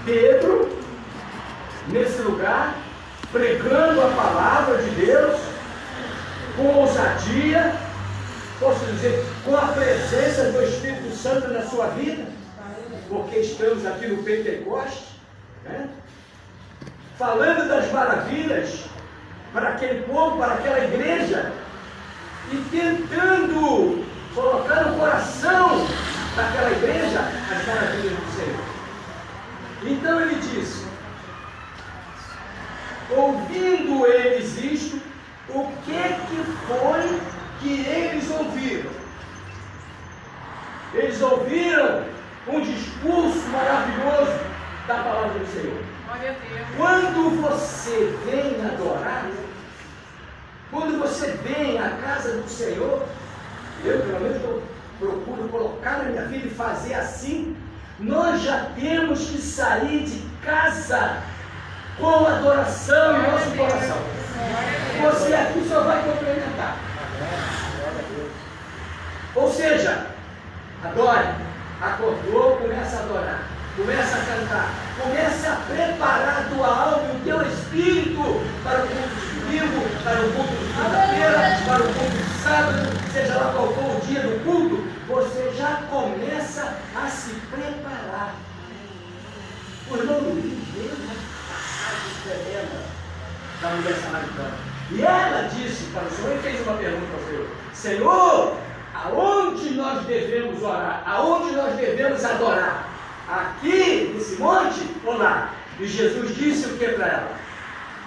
Pedro, nesse lugar, pregando a palavra de Deus, com ousadia, posso dizer, com a presença do Espírito Santo na sua vida, porque estamos aqui no Pentecoste, né? Falando das maravilhas para aquele povo, para aquela igreja, e tentando colocar no coração daquela igreja as maravilhas do Senhor. Então ele disse: ouvindo eles isto, o que foi que eles ouviram? Eles ouviram um discurso maravilhoso da palavra do Senhor. Quando você vem adorar, quando você vem à casa do Senhor, eu pelo menos procuro colocar na minha vida e fazer assim, nós já temos que sair de casa com adoração em nosso coração. Você aqui só vai complementar. Ou seja, adore. Acordou, começa a adorar, começa a cantar, começa a preparar a tua alma e o teu espírito para o culto de domingo, para o culto de quinta-feira, para o culto de sábado, seja lá qual for o dia do culto, você já começa a se preparar. O irmão Luiz veio uma passagem tremenda da mulher samaritana. E ela disse para o Senhor, e fez uma pergunta ao Senhor: Senhor, aonde nós devemos orar? Aonde nós devemos adorar? Aqui, nesse monte ou lá? E Jesus disse o que para ela?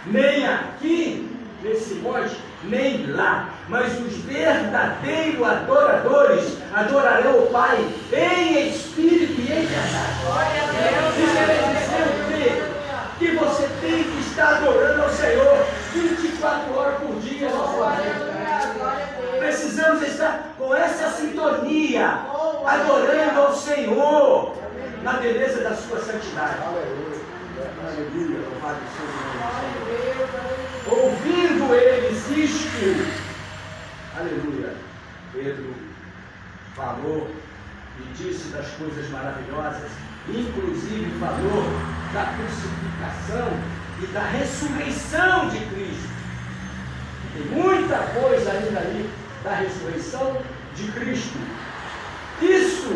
Nem aqui, nesse monte, nem lá. Mas os verdadeiros adoradores adorarão o Pai em espírito e em verdade. Glória a Deus. Isso quer dizer que você tem que estar adorando ao Senhor 24 horas por dia na sua vida. Precisamos estar com essa sintonia, adorando ao Senhor na beleza da sua santidade. Aleluia, louvado seja o nome. Ouvindo eles isto, aleluia, Pedro falou e disse das coisas maravilhosas, inclusive falou da crucificação e da ressurreição de Cristo. Tem muita coisa ainda ali da ressurreição de Cristo. Isso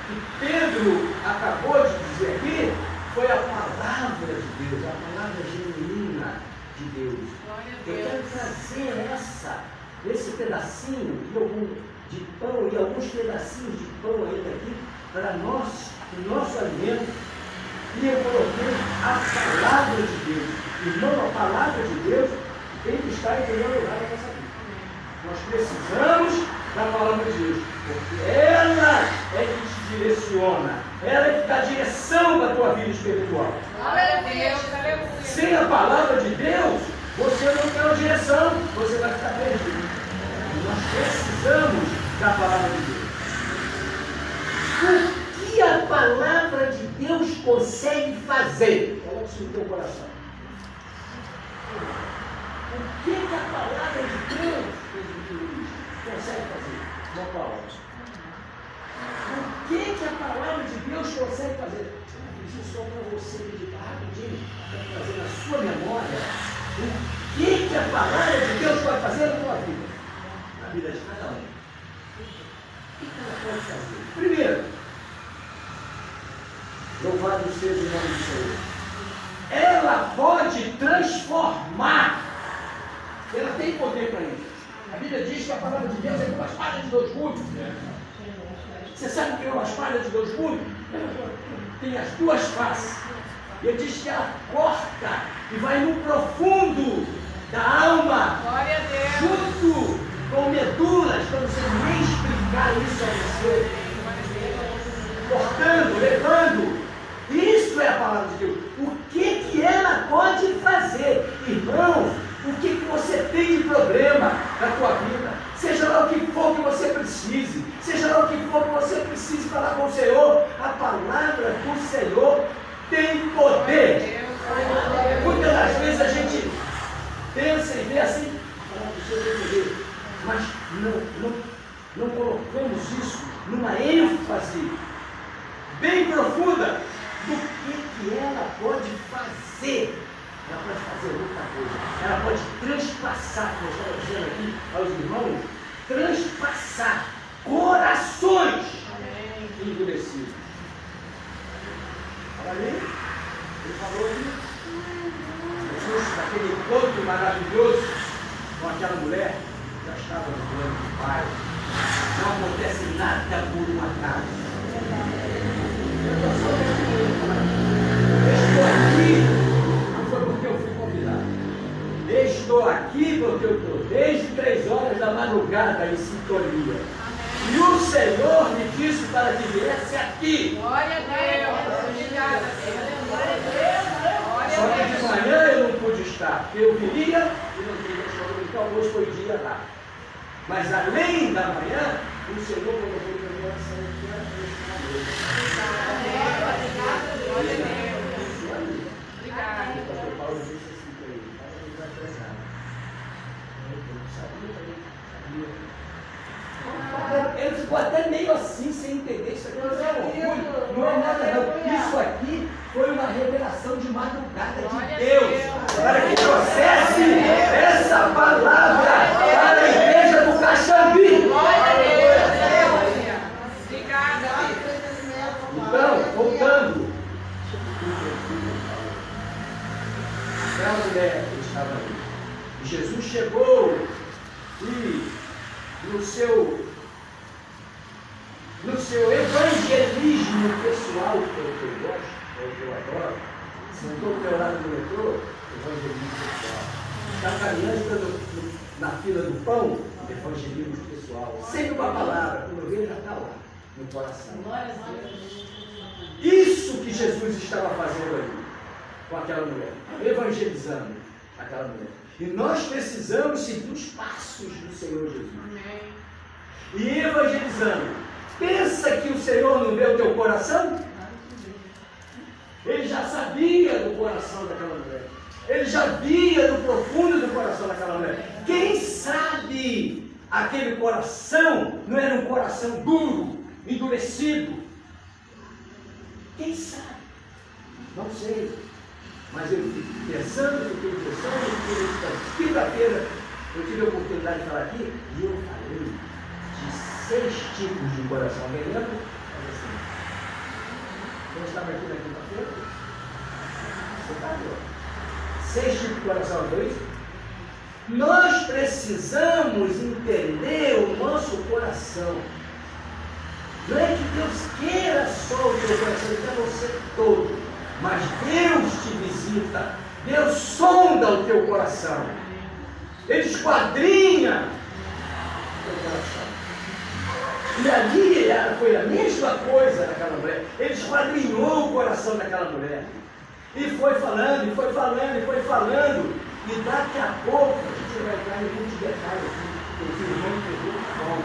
que Pedro acabou de dizer aqui foi a palavra de Deus, a palavra genuína de Deus. Eu quero trazer esse pedacinho de pão e alguns pedacinhos de pão ainda aqui para nós, o nosso alimento. E eu coloquei a palavra de Deus. Irmão, a palavra de Deus tem que estar em primeiro lugar na nossa vida. Nós precisamos da palavra de Deus, porque ela é que te direciona, ela é que dá direção para a tua vida espiritual. Aleluia. Sem a palavra de Deus, você não tem uma direção, você vai ficar perdido. E nós precisamos da palavra de Deus. O que a palavra de Deus consegue fazer? Coloque isso no teu coração. O que a palavra de Deus consegue fazer? Uma palavra. O que a palavra de Deus consegue fazer? Isso só para você meditar rapidinho, para trazer na sua memória o que a palavra de Deus pode fazer na tua vida, na vida de cada um. O que ela pode fazer? Primeiro, louvado seja o nome do Senhor. Ela pode transformar. Ela tem poder para isso. A Bíblia diz que a palavra de Deus é como uma espada de dois gumes. Você sabe o que é uma espada de dois gumes? Tem as duas faces. E ele diz que ela corta e vai no profundo da alma. Glória a Deus. Junto com medulas, para você nem explicar isso a você. Cortando, levando. Isso é a palavra de Deus. O que ela pode fazer? Irmãos, o que você tem de problema na tua vida? Seja lá o que for que você precise, seja lá o que for que você precise falar com o Senhor, a palavra do Senhor tem poder. Muitas das vezes a gente pensa e vê assim, a palavra do Senhor tem poder, mas não colocamos isso numa ênfase bem profunda, que ela pode fazer. Ela pode fazer muita coisa. Ela pode transpassar, como eu estava dizendo aqui aos irmãos, transpassar corações endurecidos. Olha ali, ele falou ali, Jesus, daquele encontro maravilhoso com aquela mulher, já estava no plano do Pai. Não acontece nada por um acaso. Estou aqui, não foi porque eu fui convidado. Estou aqui porque eu estou desde 3 horas da madrugada em sintonia. E o Senhor me disse para que viesse aqui. Glória a Deus. Obrigada, Deus. Glória a Deus. Só que de manhã eu não pude estar, porque eu viria e não tinha show, então hoje foi dia lá. Mas além da manhã, o Senhor colocou o meu coração aqui à noite. Glória a Deus. Obrigada. O pastor Paulo disse assim para ele, ele vai prezar. Ele ficou até meio assim, sem entender. Isso aqui não é orgulho, não é nada não. Isso aqui foi uma revelação de madrugada de Deus, para que trouxesse essa palavra para a igreja do Caxambi. Glória a Deus. Obrigada. Então, voltando, aquela mulher que estava ali, e Jesus chegou e no seu evangelismo pessoal, que é o que eu gosto, é o que eu adoro, sentou do teu lado do metrô, evangelismo pessoal. Está caminhando na fila do pão, evangelismo pessoal. Sempre uma palavra, quando eu vejo já está lá, no coração. Isso que Jesus estava fazendo ali, com aquela mulher, evangelizando aquela mulher. E nós precisamos seguir os passos do Senhor Jesus. Amém. E evangelizando. Pensa que o Senhor não vê o teu coração? Ele já sabia do coração daquela mulher. Ele já via do profundo do coração daquela mulher. Quem sabe aquele coração não era um coração duro, endurecido? Quem sabe? Não sei. Mas eu fiquei pensando, quinta-feira eu tive a oportunidade de falar aqui e eu falei de 6 tipos de coração. Alguém lembra? Assim. Quem estava aqui na quinta-feira? Você está aqui, 6 tipos de coração, 2. Nós precisamos entender o nosso coração. Não é que Deus queira só o teu coração, Ele quer você todo. Mas Deus te visita, Deus sonda o teu coração, Ele esquadrinha o teu coração. E ali foi a mesma coisa naquela mulher. Ele esquadrinhou o coração daquela mulher. E foi falando, e foi falando, e foi falando. E daqui a pouco, a gente vai entrar em muitos detalhes aqui, porque o irmão pegou a mão.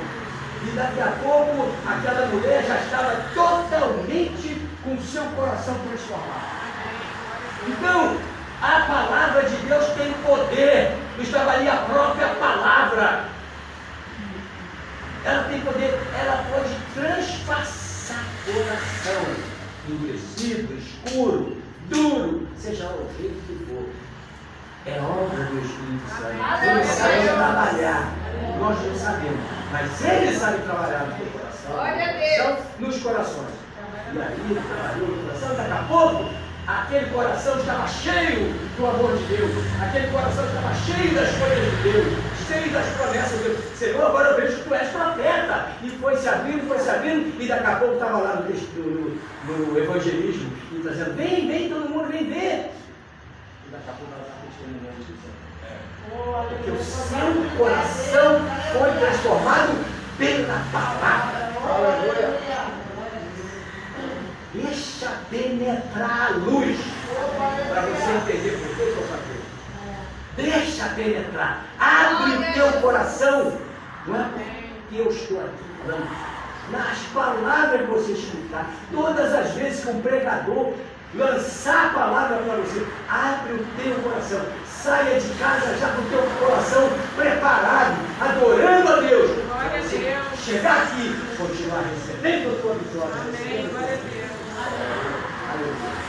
E daqui a pouco, aquela mulher já estava totalmente com o seu coração transformado. Então, a palavra de Deus tem poder. Estava ali a própria palavra. Ela tem poder, ela pode transpassar coração endurecido, escuro, duro, seja o jeito que for. É obra do Espírito Santo. Ele sabe trabalhar. Nós não sabemos, mas Ele sabe trabalhar no teu coração, nos corações. E aí Ele trabalhou no coração, daqui a pouco, aquele coração estava cheio do amor de Deus, aquele coração estava cheio das coisas de Deus, cheio das promessas de Deus. Senhor, agora eu vejo que tu és profeta. E foi se abrindo, e daqui a pouco estava lá no evangelismo, e dizendo, vem, todo mundo vem ver. E daqui a pouco ela está testemunhando isso. Porque o seu coração foi transformado pela palavra. Aleluia. Deixa penetrar a luz para você entender por que eu estou fazendo. Deixa penetrar. Abre o teu coração. Não é porque eu estou aqui falando. Nas palavras que você escutar, todas as vezes que um pregador lançar a palavra para você, abre o teu coração. Saia de casa já com o teu coração preparado, adorando a Deus. Para você chegar aqui e continuar recebendo a tua vitória. Amém. Glória a Deus. Aleluia.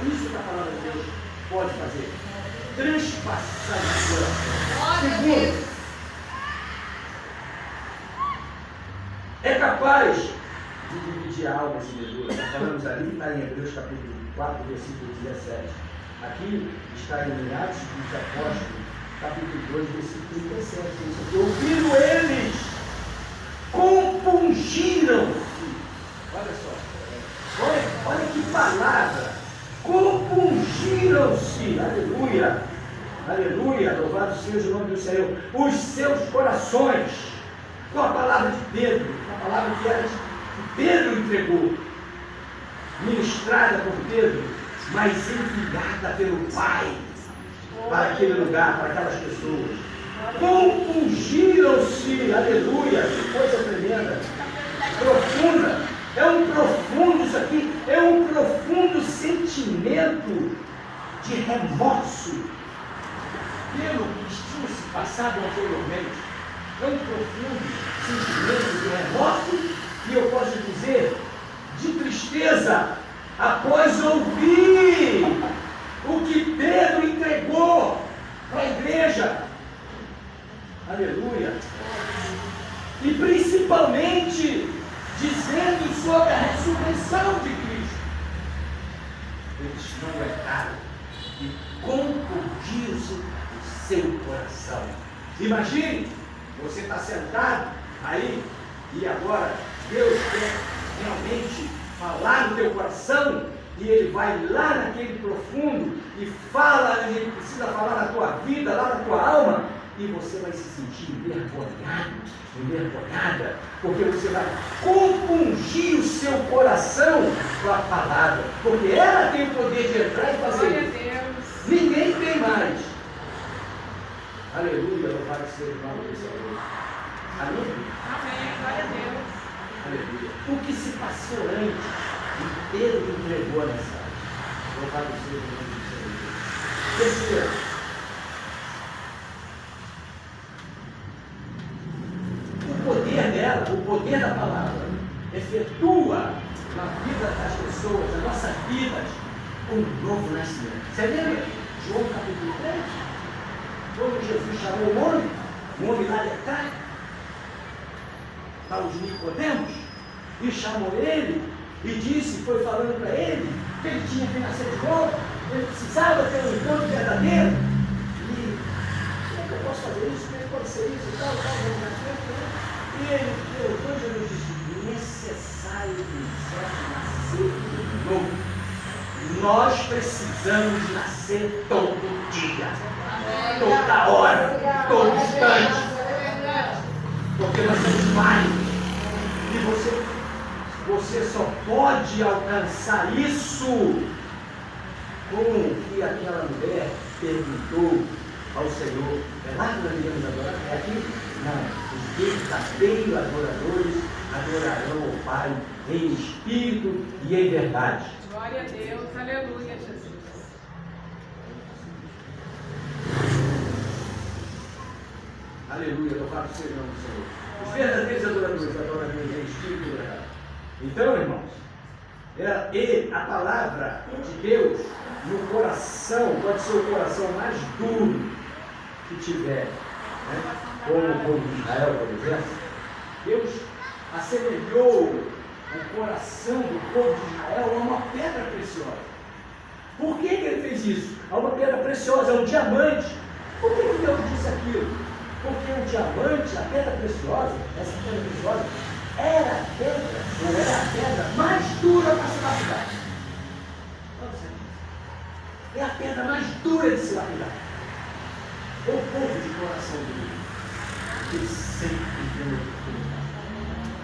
Isso que a palavra de Deus pode fazer. Transpassar o coração. Segundo, é capaz de dividir a alma e medula. Nós falamos ali, está em Hebreus capítulo 4, versículo 17. Aqui está em Atos dos Apóstolos, capítulo 2, versículo 37. E ouvindo eles, compungiram-se. Olha só. Olha que palavra. Compungiram-se. Aleluia. Aleluia. Louvado seja o nome do Senhor. Os seus corações. Com a palavra de Pedro. A palavra que Pedro entregou. Ministrada por Pedro, mas enviada pelo Pai para aquele lugar, para aquelas pessoas. Compungiram-se, aleluia, que coisa tremenda, profunda, é um profundo, isso aqui é um profundo sentimento de remorso pelo que tinha se passado anteriormente. É um profundo sentimento de remorso e eu posso dizer de tristeza após ouvir o que Pedro entregou para a igreja. Aleluia. E principalmente dizendo sobre a ressurreição de Cristo. Eles não aguentaram e compungiram-se o seu coração. Imagine, você está sentado aí e agora Deus quer realmente falar no teu coração e Ele vai lá naquele profundo e fala, Ele precisa falar na tua vida, lá na tua alma, e você vai se sentir envergonhado, envergonhada, porque você vai compungir o seu coração com a palavra, porque ela tem o poder de entrar e fazer isso. Ninguém tem mais. Aleluia, louvado seja o nome do Senhor. Amém? Amém, glória a Deus. Aleluia. O que se passou antes, e Pedro entregou a mensagem. Louvado seja o nome do Senhor. Terceiro, o poder dela, o poder da palavra, efetua na vida das pessoas, nas nossas vidas, um novo nascimento. Você lembra? João capítulo 3? Quando Jesus chamou o homem lá de cá, para os Nicodemos, e chamou ele, e disse, foi falando para ele, que ele tinha que nascer de novo, ele precisava ter um encontro verdadeiro, e como é que eu posso fazer isso? Como é que pode ser isso? E tal, e ele, depois Jesus disse, necessário nascer de novo. Nós precisamos nascer todo dia, toda hora, todo instante. Porque nós somos pais. E você só pode alcançar isso como que aquela mulher perguntou ao Senhor. É lá que nós iremos adorar? É aqui? Não. Os verdadeiros adoradores adorarão ao Pai em espírito e em verdade. Glória a Deus, aleluia, Jesus. Aleluia, louvado seja o nome do Senhor. Os verdadeiros adoradores adoram a Deus em espírito e verdade. Então, irmãos, a palavra de Deus no coração, pode ser o coração mais duro que tiver, né? Como o povo de Israel, por exemplo. Deus assemelhou o coração do povo de Israel a uma pedra preciosa. Por que ele fez isso? A uma pedra preciosa, a um diamante. Por que Deus disse aquilo? Porque o diamante, a pedra preciosa, essa pedra preciosa, era a pedra mais dura para se lapidar. É a pedra mais dura de se lapidar. O povo de coração duro, Deus sempre deu oportunidade.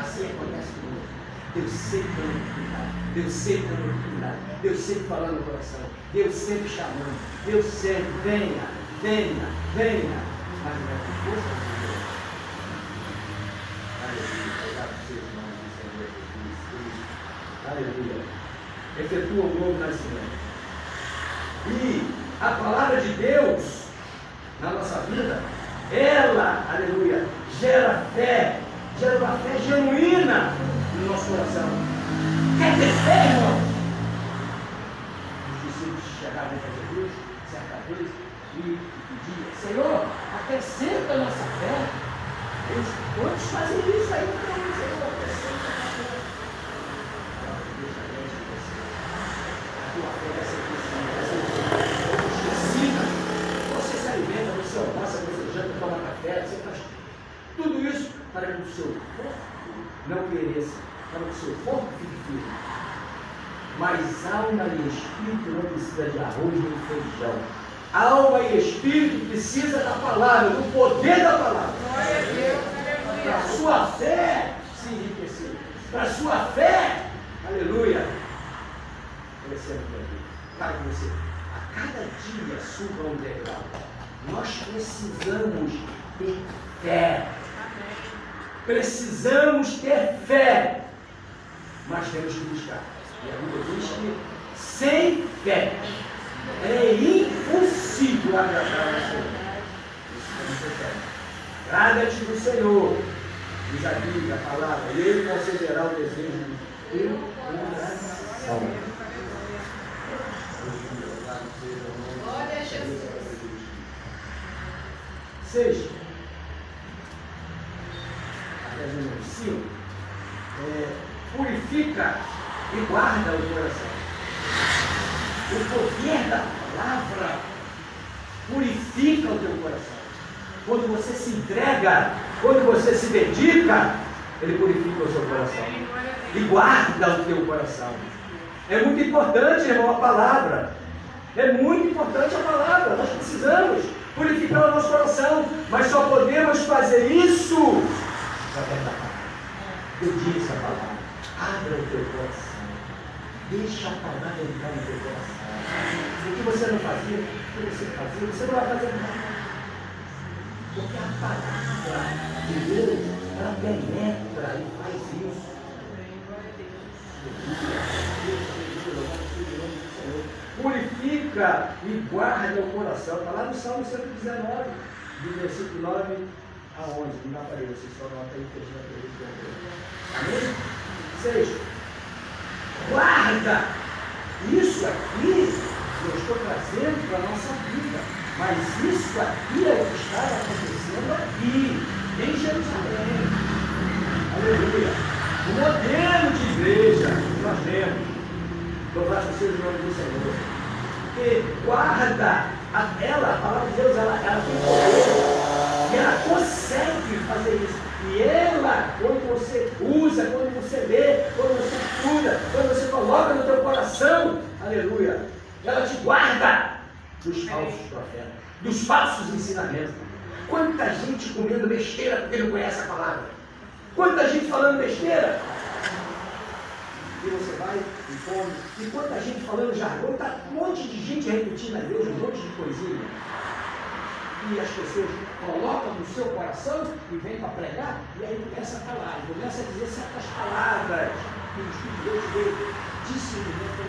Assim acontece conosco. Deus sempre deu oportunidade. Deus sempre deu oportunidade. Deus sempre falando no coração. Deus sempre chamando. Deus sempre, venha, venha, venha. Mas não é por força de Deus. Aleluia. Obrigado seja o nome do Senhor Jesus. Aleluia. Efetua o novo nascimento. E a palavra de Deus na nossa vida, ela, aleluia, gera fé, gera uma fé genuína no nosso coração. Quer ter fé, irmão? fazem isso aí, então, isso é uma pessoa. A tua fé vai ser crescida. Você se alimenta, você almoça, você janta, toma café, você faz tudo isso para que o seu corpo não pereça, para que o seu corpo fique firme. Mas alma e espírito não precisa de arroz nem feijão. Alma e espírito precisa da palavra, do poder da palavra. Para a sua fé se enriquecer. Para a sua fé, aleluia, crescendo para que você, a cada dia, suba um degrau. Nós precisamos ter fé. Precisamos ter fé. Mas temos que buscar. E a Bíblia diz que sem fé é impossível agradar ao Senhor. Agrada-te do Senhor, diz a Bíblia, a palavra, e Ele concederá o desejo do teu coração. Glória a Jesus. 6. Número 5. Purifica e guarda o coração. O poder da palavra purifica o teu coração. Quando você se entrega, quando você se dedica, ele purifica o seu coração e guarda o teu coração. É muito importante, irmão, a palavra. É muito importante a palavra. Nós precisamos purificar o nosso coração, mas só podemos fazer isso através da palavra. Dedique-se à palavra. Abra o teu coração. Deixa a palavra entrar no teu coração. O que você não fazia, o que você fazia, você não vai fazer nada. Porque a palavra de Deus, ela penetra e faz isso. Purifica e guarda o coração. Está lá no Salmo 119, do versículo 9 a 11. Não aparece, você só nota aí, fechando a amém? 6. Guarda. Isso aqui eu estou trazendo para a nossa vida. Mas isso aqui é o que está acontecendo aqui, em Jerusalém. Aleluia. O modelo de igreja que nós temos. Louvado seja o nome do Senhor. Porque guarda a palavra de Deus, ela tem poder. E ela consegue fazer isso. E ela, quando você usa, quando você lê, quando você estuda, quando você coloca no teu coração, aleluia, ela te guarda dos falsos profetas, dos falsos ensinamentos. Quanta gente comendo besteira porque não conhece a palavra. Quanta gente falando besteira. E você vai e come. E quanta gente falando jargão. Está um monte de gente repetindo a Deus, um monte de coisinha. E as pessoas colocam no seu coração e vêm para pregar. E aí começa a falar, começa a dizer certas palavras que o Espírito de Deus veio discernimento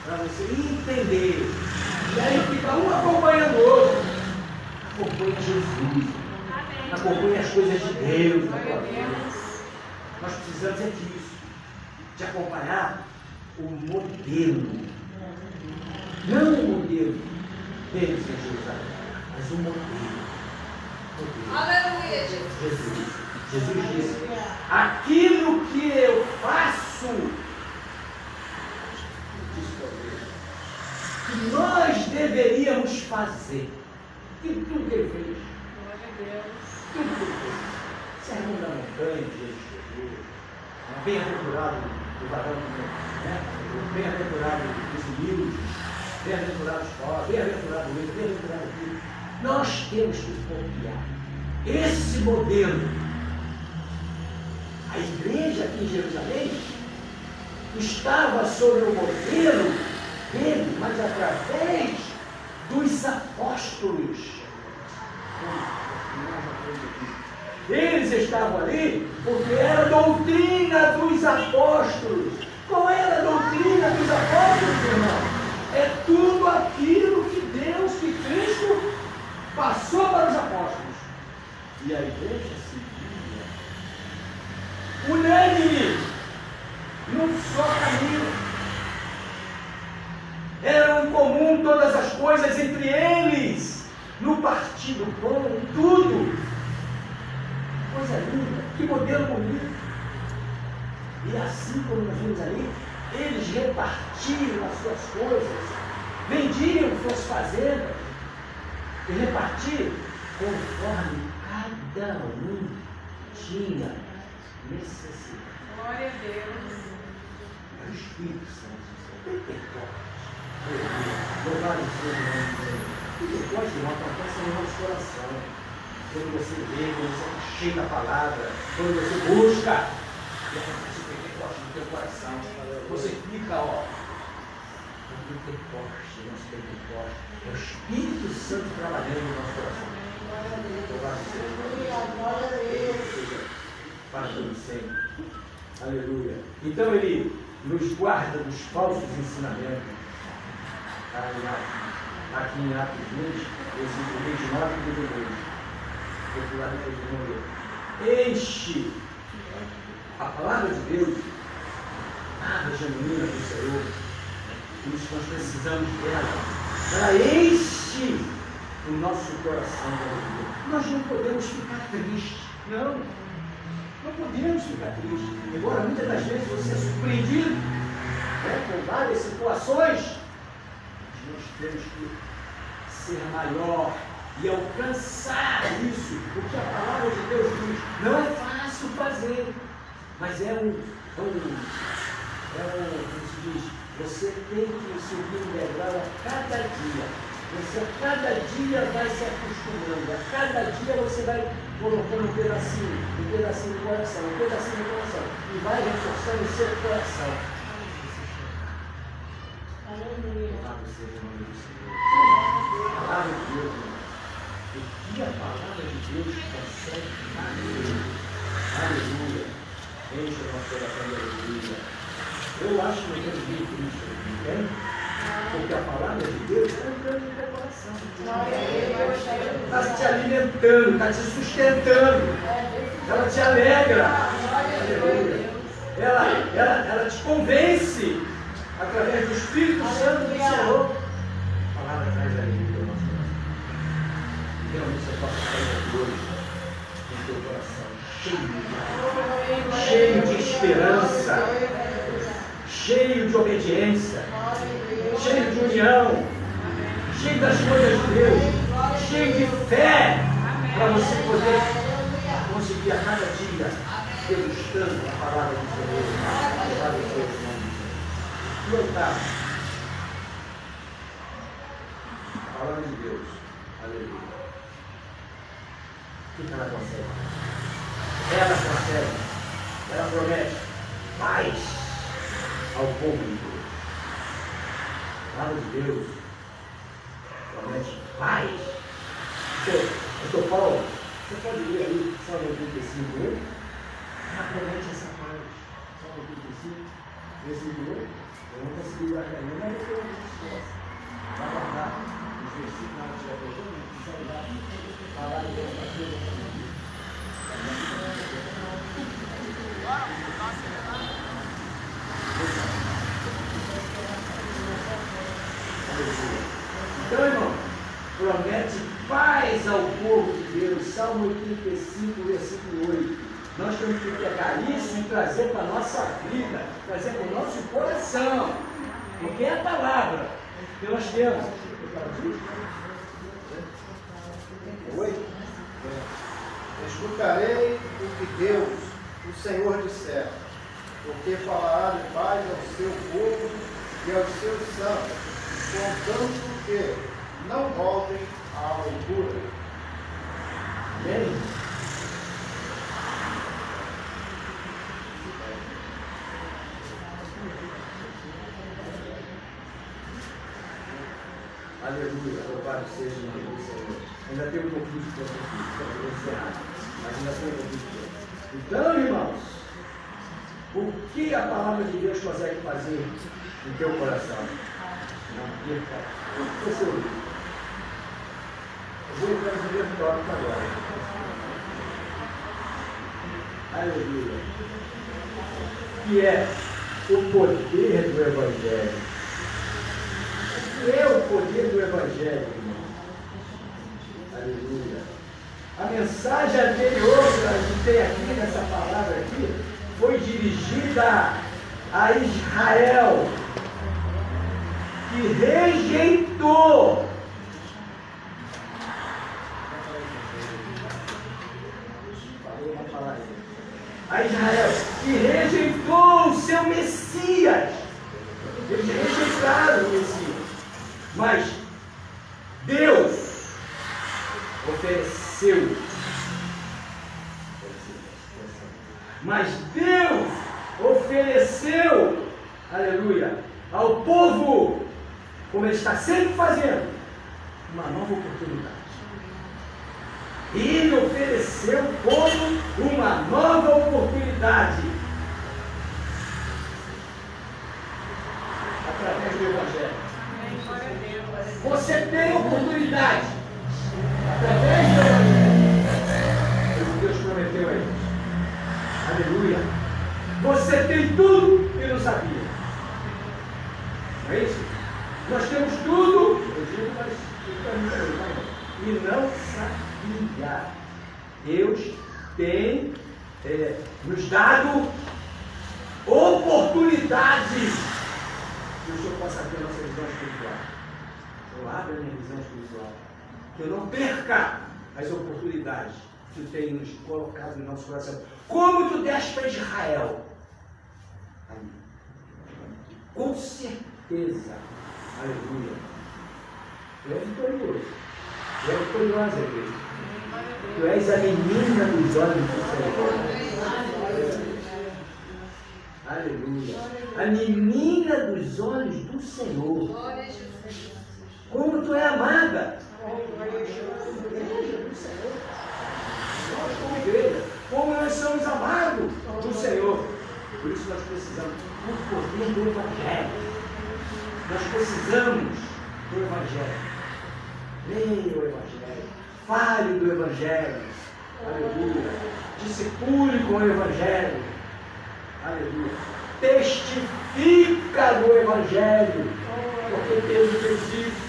para você entender. E aí fica um acompanhando o outro. Acompanha Jesus. Acompanha as coisas de Deus na tua vida. Nós precisamos é disso. De acompanhar o modelo. Não o modelo deles em Jerusalém, mas o modelo. Aleluia, Jesus. Jesus disse: aquilo que eu faço, que nós deveríamos fazer. E tudo que ele fez. glória a Deus. Tudo que ele fez. Sermão da montanha de Jesus pregou. Bem-aventurado do varão, né? Bem-aventurado dos humildes, bem-aventurado os pobres, bem-aventurado ele, bem-aventurado aquilo. Nós temos que copiar esse modelo. A igreja aqui em Jerusalém estava sobre o modelo dele, mas através dos apóstolos. Eles estavam ali porque era a doutrina dos apóstolos. Qual era a doutrina dos apóstolos, irmão? É tudo aquilo que Deus, que Cristo passou para os apóstolos. E a igreja seguia unânime, num só caminho. Eram em comum todas as coisas entre eles, no partir do pão, tudo. coisa linda, que modelo bonito. E assim como nós vimos ali, eles repartiam as suas coisas, vendiam suas fazendas e repartiam conforme cada um tinha necessidade. Glória a Deus. É o Espírito Santo, o Pentecostes. Louvado seja o nome dele. O Pentecostes, irmão, acontece no nosso coração. Quando você vê, quando você está cheio da palavra, quando você busca, e acontece o Pentecostes no teu coração. Você fica, ó, o Pentecostes, o nosso Pentecostes. É o Espírito Santo trabalhando no nosso coração. Louvado seja o nome dele. Para todo sempre. Aleluia. Então ele nos guarda dos falsos ensinamentos. Aqui em Atos 20, versículo 29 e 32. Vou lá depois de morrer. Enche a palavra de Deus, a palavra genuína do Senhor. Por isso nós precisamos dela. Ela enche o nosso coração. Nós não podemos ficar tristes. Não. Não podemos ficar tristes. Embora muitas das vezes você é surpreendido, com várias situações, nós temos que ser maior e alcançar isso, porque a palavra de Deus diz, não é fácil fazer, mas como se diz, você tem que subir um degrau a cada dia. Você a cada dia vai se acostumando, a cada dia você vai colocando um pedacinho no coração, e vai reforçando o seu coração. Louvado seja o nome do Senhor. A palavra de Deus, o que a palavra de Deus consegue fazer? Aleluia. Enche o nosso coração de alegria. Eu acho que nós temos visto isso, entende? Porque a palavra de Deus está entrando no teu coração. Está te alimentando, está te sustentando. Ela te alegra. Ela te convence através do Espírito Santo do Senhor. A palavra traz alegria ao nosso coração. Que realmente você possa sair hoje no teu coração, cheio de esperança, cheio de obediência, cheio de união, cheio das coisas de Deus, cheio de fé, para você poder conseguir a cada dia, degustando a palavra do Senhor, a palavra do Senhor. Louvado. A palavra de Deus, aleluia. O que ela consegue? Ela consegue, ela promete paz ao povo de Deus. A palavra de Deus promete paz. Pastor Paulo, você pode ler aí Salmo 85, ela promete essa paz. Salmo 85, versículo 8. Eu não consegui guardar ainda, mas depois a gente esquece. Vai guardar os versículos na tia Botão, que sai lá, falar de Deus para Deus. Então, irmão, promete paz ao povo de Deus. Salmo 85, versículo 8. Nós temos que pegar isso e trazer para a nossa vida, trazer para o nosso coração, porque é a palavra que nós temos. Oi? Escutarei o que Deus, o Senhor, disser, porque falará de paz ao seu povo e aos seus santos, contanto que não voltem à loucura. Amém? Aleluia, louvado seja o nome do Senhor. Ainda tem um pouquinho de tempo aqui, para poder encerrar, mas ainda tem um pouquinho de tempo. Então, irmãos, o que a palavra de Deus consegue fazer no teu coração? Não perca o seu livro. Eu vou entrar no primeiro tópico agora. Aleluia. Que é o poder do Evangelho. O que é o poder do Evangelho, irmão? Aleluia. A mensagem anterior para tem aqui nessa palavra aqui, foi dirigida a Israel, que rejeitou a Israel, que rejeitou o seu Messias. Eles rejeitaram o Messias. Mas Deus ofereceu. Mas Deus ofereceu, aleluia, ao povo, como Ele está sempre fazendo, uma nova oportunidade. Ele ofereceu ao povo uma nova oportunidade através do Evangelho. Você tem oportunidade através do Evangelho. Como Deus prometeu a eles. Aleluia. Você tem tudo e não sabia. Não é isso? Nós temos tudo, eu digo, mas e não sabia. Deus tem nos dado oportunidades que o Senhor possa ter a nossa visão espiritual. Eu abro a minha visão espiritual. Que eu não perca as oportunidades que tu tem nos colocado no nosso coração. Como tu deste para Israel. Com certeza. Aleluia. Tu é vitorioso. Tu é vitoriosa, igreja. Tu és a menina dos olhos do Senhor. Aleluia. A menina dos olhos do Senhor. Como tu é amada. Nós como igreja, como nós somos amados do Senhor. Por isso nós precisamos do poder do Evangelho. Nós precisamos do Evangelho. Leia o Evangelho. Fale do Evangelho. Aleluia. Discipule com o Evangelho. Aleluia. Testifica do Evangelho. Porque Deus fez isso.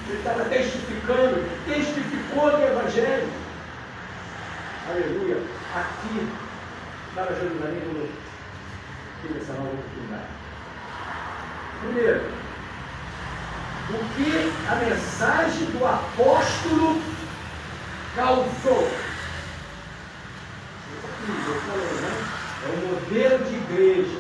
Ele estava testificando. Testificou do Evangelho. Aleluia. Aqui, para Jerusalém, eu tive essa nova oportunidade. Primeiro, o que a mensagem do apóstolo causou? É um modelo de igreja.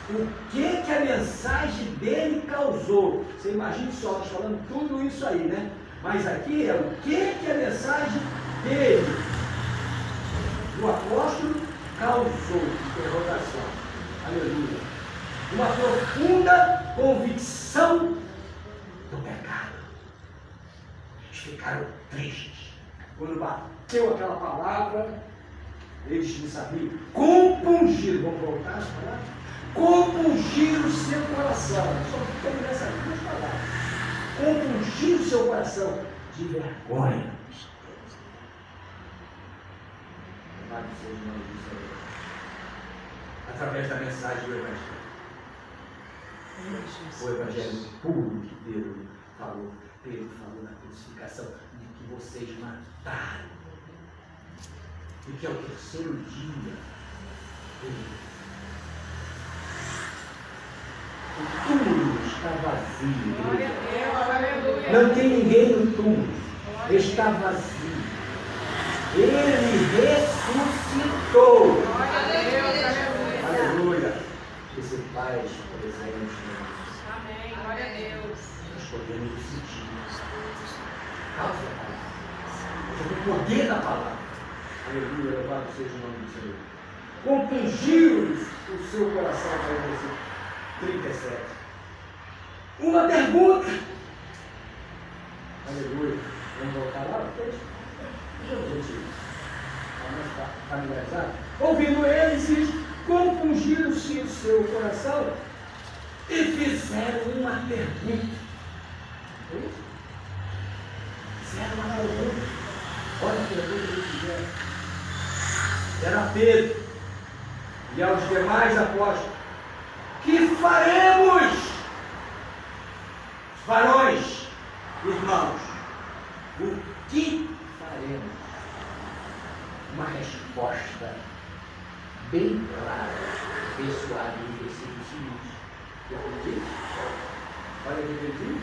O que a mensagem dele causou? Você imagina só, nós falando tudo isso aí, né? Mas aqui é o que a mensagem dele, do apóstolo, causou? Interrogação. Aleluia. Uma profunda convicção do pecado. Eles ficaram tristes. Quando bateu aquela palavra, eles não sabiam. Compungiram, vamos voltar a falar? Compungir o seu coração. Só ficamos nessas duas palavras. Compungir o seu coração de vergonha. Louvado seja o nome do Senhor. Através da mensagem do Evangelho. O Evangelho puro que Pedro falou na crucificação, de que vocês mataram. E que ao terceiro dia, o túmulo está vazio. Não tem ninguém no túmulo. Está vazio. Ele ressuscitou. Aleluia. Esse Pai está presente. Amém. Glória a Deus. Nós podemos sentir. Causa da palavra. O poder da palavra. Aleluia. Louvado seja o nome do Senhor. Compungiu o seu coração, para 37. Uma pergunta. Aleluia. Vamos voltar lá? Gente, está familiarizado? Ouvindo eles, compungiram-se o seu coração e fizeram uma pergunta. Fizeram uma pergunta. Olha a pergunta que eles fizeram. Era Pedro e aos demais apóstolos: que faremos, varões, irmãos? O que faremos? Uma resposta. bem claro, abençoado no versículo seguinte. Olha o que ele diz,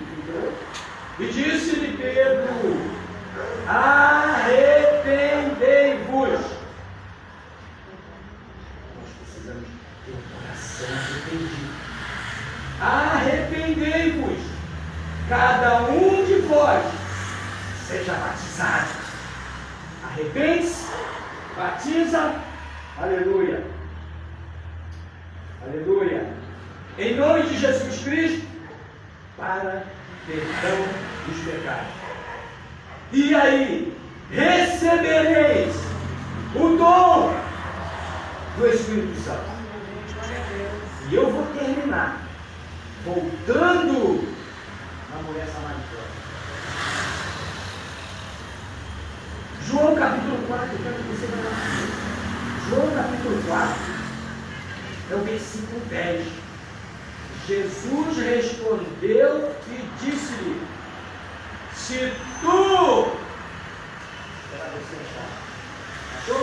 e disse-lhe Pedro: arrependei-vos. Nós precisamos ter um coração arrependido. Arrependei-vos, cada um de vós seja batizado. Arrepende-se, batiza, aleluia, aleluia, em nome de Jesus Cristo, para perdão dos pecados. E aí, recebereis o dom do Espírito Santo. E eu vou terminar voltando na mulher samaritana. João capítulo 4, eu quero que você vai lá. João capítulo 4, é o versículo 10. Jesus respondeu e disse-lhe: se tu... Será você achou?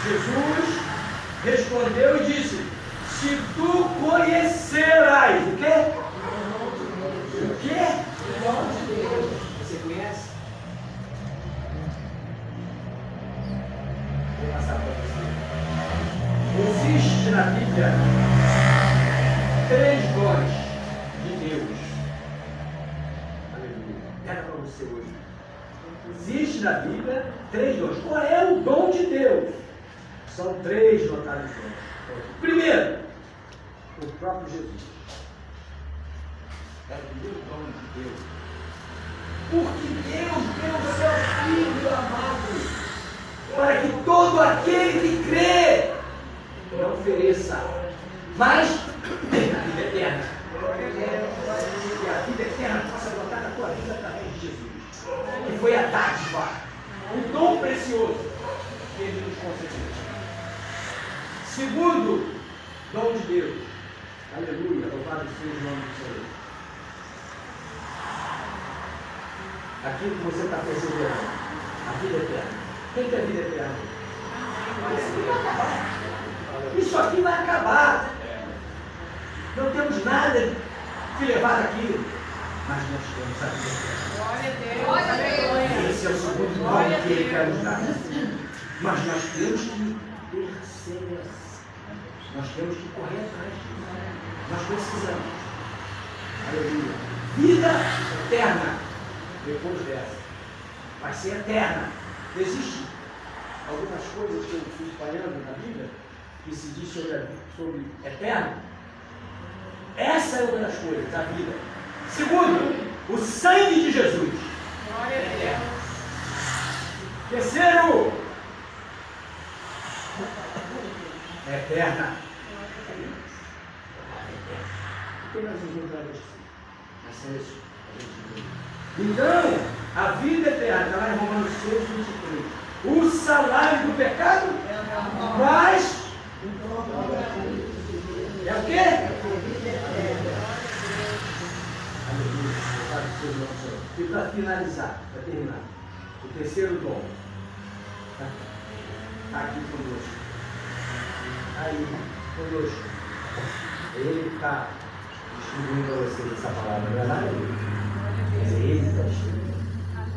Jesus respondeu e disse: se tu conhecerás o quê? O quê? Você conhece? Vou passar para você. Existe na Bíblia 3 dons de Deus. Aleluia. Pega para você hoje. Existe na Bíblia 3 dons. Qual é o dom de Deus? São 3 notáveis dons. Primeiro, o próprio Jesus. É o primeiro dom de Deus. Porque Deus deu o seu Filho amado, para que todo aquele que crê não pereça, mas tenha a vida eterna. E a vida eterna possa brotar na tua vida através de Jesus, que foi a dádiva, o dom precioso que Ele nos concedeu. Segundo dom de Deus, aleluia, louvado seja o nome do Senhor. Aquilo que você está percebendo, a vida eterna. Quem quer vida eterna? Isso aqui vai acabar. Não temos nada que levar daquilo, mas nós temos a vida eterna. Glória a Deus. Esse é o segundo dom que Ele quer nos dar. Mas nós temos que perseverar. Nós temos que correr atrás disso. Nós precisamos. Aleluia. Vida eterna. Depois dessa, vai ser eterna. Existem algumas coisas que eu fui espalhando na Bíblia que se diz sobre eterno. Essa é uma das coisas, a vida. Segundo, o sangue de Jesus. Glória a Deus. Terceiro, eterna. O que nós vamos entrar nesse? Mas é isso. Então, a vida eterna, está lá em Romanos 6, 23. O salário do pecado, mas é o quê? Aleluia. E para finalizar, para terminar, o terceiro dom está aqui conosco. Aí, conosco. Ele está distribuindo para vocês essa palavra, não é nada dele. Mas é ele que está distribuindo.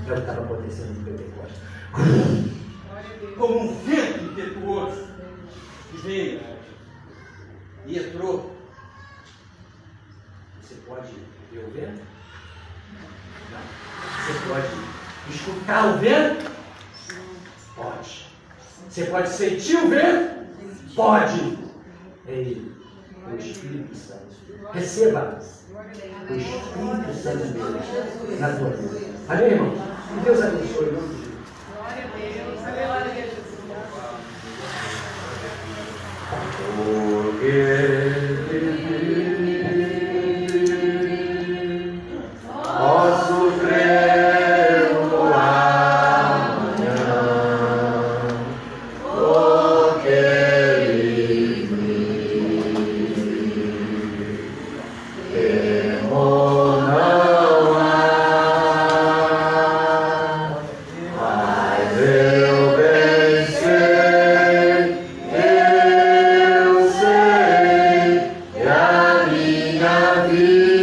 É o que estava acontecendo no Pentecostes. Como um vento impetuoso que veio e entrou. Você pode ver o vento? Não. Você pode escutar o vento? Pode. Você pode sentir o vento? Pode. É ele, o Espírito Santo. Receba o Espírito Santo de Deus na tua vida. Amém, irmão? Que Deus abençoe, em nome de Jesus. Glória a Deus. Glória a Jesus. Porque posso crer no amanhã, porque temor não há, mas eu vencer. Aleluia.